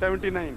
79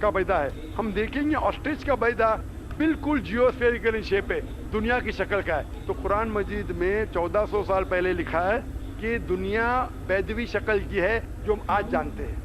کا بیضہ ہے. ہم دیکھیں گے آسٹرچ کا بیضہ بالکل جیوسفیریکل ان شیپ ہے, دنیا کی شکل کا ہے. تو قرآن مجید میں 1400 سال پہلے لکھا ہے کہ دنیا بیدوی شکل کی ہے جو ہم آج جانتے ہیں.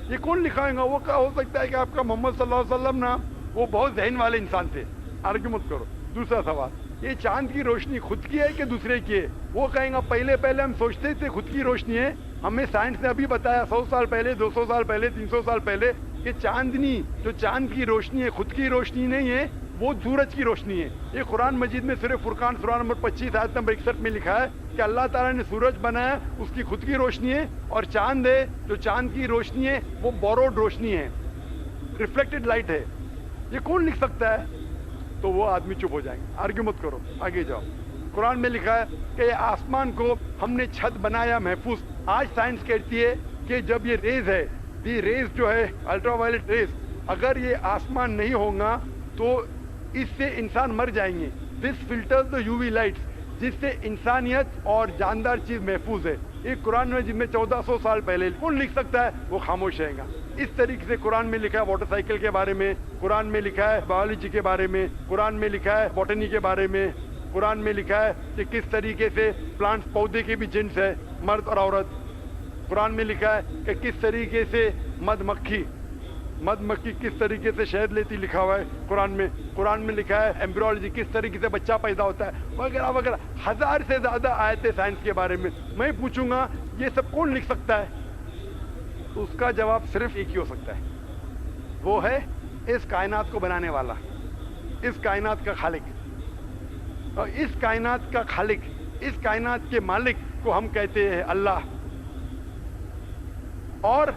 یہ کون لکھائے گا؟ وہ ہو سکتا ہے کہ آپ کا محمد صلی اللہ علیہ وسلم نا وہ بہت ذہن والے انسان تھے. آرگیو مت کرو. دوسرا سوال, یہ چاند کی روشنی خود کی ہے کہ دوسرے کی ہے؟ وہ کہیں گا پہلے ہم سوچتے تھے خود کی روشنی ہے, ہمیں سائنس نے ابھی بتایا 100 سال پہلے, 200 سال پہلے, 300 سال پہلے کہ چاندنی جو چاند کی روشنی ہے خود کی روشنی نہیں ہے, وہ سورج کی روشنی ہے. یہ قرآن مجید میں صرف فرقان سورہ نمبر 25 آیت نمبر 61 میں لکھا ہے کہ اللہ تعالیٰ نے سورج بنایا, اس کی خود کی روشنی ہے, اور چاند ہے جو چاند کی روشنی ہے وہ بوروڈ روشنی ہے, ریفلیکٹڈ لائٹ ہے. یہ کون لکھ سکتا ہے؟ تو وہ آدمی چپ ہو جائیں گے. آرگیو مت کرو, آگے جاؤ. قرآن میں لکھا ہے کہ یہ آسمان کو ہم نے چھت بنایا محفوظ. آج سائنس کہتی ہے کہ جب یہ ریز ہے, یہ ریز جو ہے الٹرا وائلٹ ریز, اگر یہ آسمان نہیں ہوگا تو اس سے انسان مر جائیں گے. This filters the U V lights, جس سے انسانیت اور جاندار چیز محفوظ ہے. یہ قرآن میں جن میں 1400 سال پہلے کون لکھ سکتا ہے؟ وہ خاموش رہے گا. اس طریقے سے قرآن میں لکھا ہے واٹر سائیکل کے بارے میں, قرآن میں لکھا ہے بایولوجی کے بارے میں, قرآن میں لکھا ہے بوٹنی کے بارے میں, قرآن میں لکھا ہے کہ کس طریقے سے پلانٹس پودے کے بھی جنس ہے, مرد اور عورت. قرآن میں لکھا ہے کہ کس طریقے سے مد مکھی کس طریقے سے شہد لیتی, لکھا ہوا ہے قرآن میں. قرآن میں لکھا ہے ایمبریولوجی, کس طریقے سے بچہ پیدا ہوتا ہے, وغیرہ وغیرہ. 1000 سے زیادہ آیتیں سائنس کے بارے میں. میں پوچھوں گا یہ سب کون لکھ سکتا ہے؟ تو اس کا جواب صرف ایک ہی ہو سکتا ہے, وہ ہے اس کائنات کو بنانے والا, اس کائنات کا خالق. اور اس کائنات کا خالق, اس کائنات کے مالک کو ہم کہتے ہیں اللہ. اور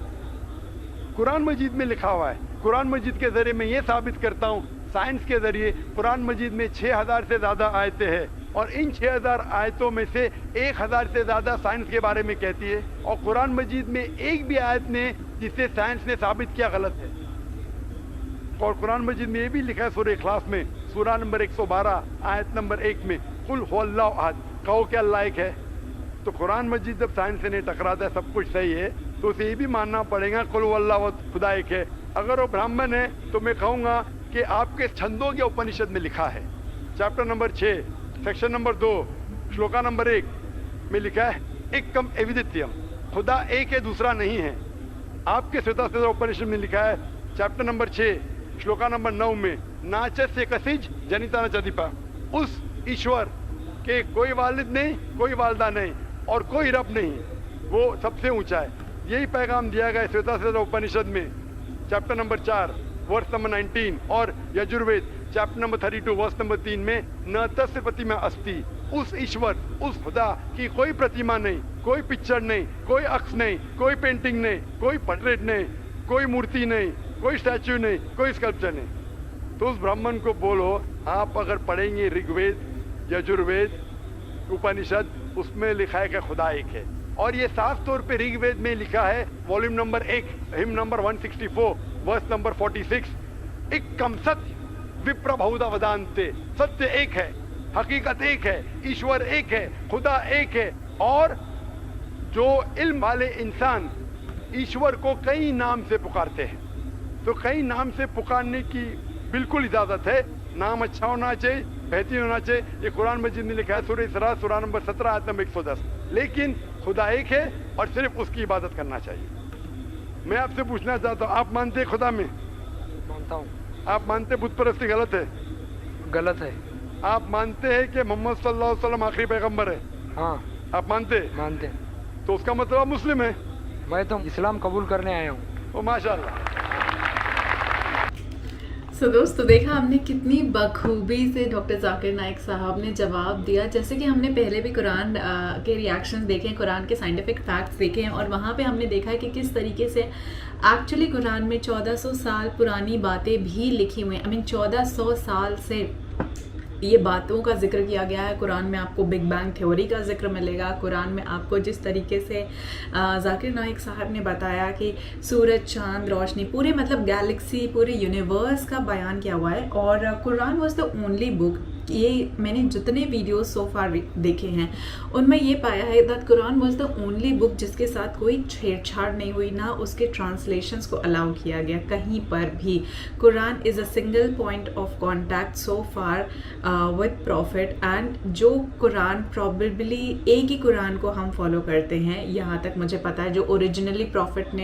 قرآن مجید میں لکھا ہوا ہے, قرآن مجید کے ذریعے میں یہ ثابت کرتا ہوں سائنس کے ذریعے, قرآن مجید میں 6000 سے زیادہ آیتیں ہیں, اور ان 6000 آیتوں میں سے 1000 سے زیادہ سائنس کے بارے میں کہتی ہے, اور قرآن مجید میں ایک بھی آیت نے جسے سائنس نے ثابت کیا غلط ہے. اور قرآن مجید میں یہ بھی لکھا ہے سورہ اخلاص میں, سورہ نمبر 112 آیت نمبر 1 میں, قل هو اللہ احد, کہو کہ اللہ ایک ہے. تو قرآن مجید جب سائنس سے نہیں ٹکراتا ہے, سب کچھ صحیح ہے, تو اسے یہ بھی ماننا پڑے گا قل هو اللہ احد, خدا ایک ہے. اگر وہ برہمن ہے تو میں کہوں گا کہ آپ کے چھندوگیہ اپنشد میں لکھا ہے, chapter number 6 section number 2 shloka number 1 میں لکھا ہے ایکم ایویدتیم, خدا ایک ہے دوسرا نہیں ہے. آپ کے سوتا سوتا اپنشد میں لکھا ہے چیپٹر نمبر 6 شلوکا نمبر 9 میں ناچ سے کسج جنیتا ن چدیپا, اس ایشور کے کوئی والد نہیں, کوئی والدہ نہیں, اور کوئی رب نہیں, وہ سب سے اونچا ہے. یہی پیغام دیا گیا سوتا سوتا اپنشد میں چیپٹر نمبر 4 ورس نمبر 19, اور Yajurveda chapter number 32 verse number 3 میں نہ تس پرتیما استی, اس ایشور, اس خدا کی کوئی پرتیما نہیں, کوئی پکچر نہیں, کوئی عکس نہیں, کوئی پینٹنگ نہیں, کوئی پورٹریٹ نہیں, کوئی مورتی نہیں, کوئی اسٹیچو نہیں, کوئی اسکلپچر نہیں. تو اس برہمن کو بولو, آپ اگر پڑھیں گے رگ وید, یجروید, اپنشد, اس میں لکھا ہے کہ خدا ایک ہے. اور یہ صاف طور پہ رگ وید میں لکھا ہے والیوم نمبر 1 ہم نمبر 164 ورس نمبر 46, ایکم ستیہ وپر بہودا ودانتے, ستیہ ایک ہے, حقیقت ایک ہے, ایشور ایک ہے, خدا ایک ہے. اور جو علم والے انسان ایشور کو کئی نام سے پکارتے ہیں, تو کئی نام سے پکارنے کی بالکل اجازت ہے. نام اچھا ہونا چاہیے, بہترین ہونا چاہیے. یہ قرآن مجید میں لکھا ہے سورہ اسراء سورہ نمبر 17 آیت نمبر 110. لیکن خدا ایک ہے اور صرف اس کی عبادت کرنا چاہیے. میں آپ سے پوچھنا چاہتا ہوں, آپ مانتے ہیں خدا میں؟ مانتا ہوں. آپ مانتے ہیں بت پرستی غلط ہے؟ غلط ہے. آپ مانتے ہیں کہ محمد صلی اللہ علیہ وسلم آخری پیغمبر ہے؟ ہاں. آپ مانتے ہیں؟ مانتے. تو اس کا مطلب آپ مسلم ہیں. میں تو اسلام قبول کرنے آیا ہوں. او ماشاء اللہ. سو دوستو دیکھا ہم نے کتنی بخوبی سے ڈاکٹر ذاکر نائک صاحب نے جواب دیا. جیسے کہ ہم نے پہلے بھی قرآن کے ریاکشن دیکھے, قرآن کے سائنٹیفک فیکٹس دیکھے ہیں, اور وہاں پہ ہم نے دیکھا ہے کہ کس طریقے سے ایکچولی قرآن میں 1400 سال پرانی باتیں بھی لکھی ہوئی ہیں. 1400 سال سے یہ باتوں کا ذکر کیا گیا ہے. قرآن میں آپ کو بگ بینگ تھیوری کا ذکر ملے گا. قرآن میں آپ کو جس طریقے سے ذاکر نائک صاحب نے بتایا کہ سورج, چاند, روشنی, پورے مطلب گیلیکسی, پورے یونیورس کا بیان کیا ہوا ہے. اور قرآن واز دا اونلی بک یہ میں نے جتنے ویڈیوز سو فار دیکھے ہیں ان میں یہ پایا ہے that Quran was the only book جس کے ساتھ کوئی چھیڑ چھاڑ نہیں ہوئی، نہ اس کے ٹرانسلیشنس کو الاؤ کیا گیا کہیں پر بھی. Quran is a single point of contact so far with prophet, and جو قرآن پرابیبلی ایک ہی قرآن کو ہم فالو کرتے ہیں یہاں تک مجھے پتا ہے، جو اوریجنلی پروفٹ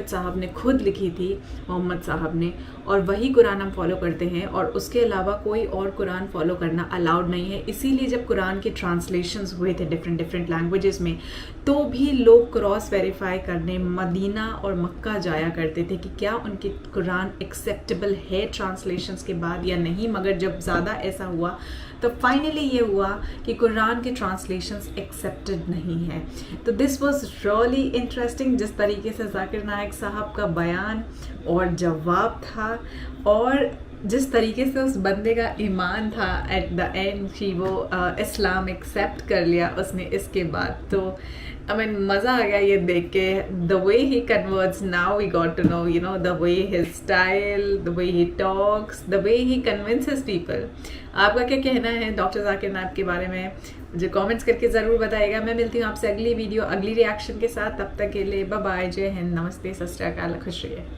صاحب نے خود لکھی تھی، محمد صاحب نے، اور وہی قرآن ہم فالو کرتے ہیں، اور اس کے علاوہ کوئی اور قرآن فالو کرنا الاؤڈ نہیں ہے. اسی لیے جب قرآن کے ٹرانسلیشنز ہوئے تھے ڈفرینٹ لینگویجز میں تو بھی لوگ کراس ویریفائی کرنے مدینہ اور مکہ جایا کرتے تھے کہ کیا ان کی قرآن ایکسیپٹیبل ہے ٹرانسلیشنز کے بعد یا نہیں. مگر جب زیادہ ایسا ہوا تو فائنلی یہ ہوا کہ قرآن کے ٹرانسلیشنز ایکسیپٹڈ نہیں ہیں. تو دس واز ریئلی انٹرسٹنگ جس طریقے سے ذاکر نائک صاحب کا بیان اور جواب تھا، اور جس طریقے سے اس بندے کا ایمان تھا ایٹ دا اینڈ کہ وہ اسلام ایکسیپٹ کر لیا اس نے اس کے بعد. تو مزہ آ گیا یہ دیکھ کے. The way he converts now we got to know the way his style, the way he talks, the way he convinces people. آپ کا کیا کہنا ہے ڈاکٹر ذاکر نائک کے بارے میں؟ مجھے کامنٹس کر کے ضرور بتائے گا. میں ملتی ہوں آپ سے اگلی ویڈیو اگلی ریاکشن کے ساتھ. تب تک کے لیے بائے بائے، جے ہند، نمستے، ست شری اکال، خوش رہیے.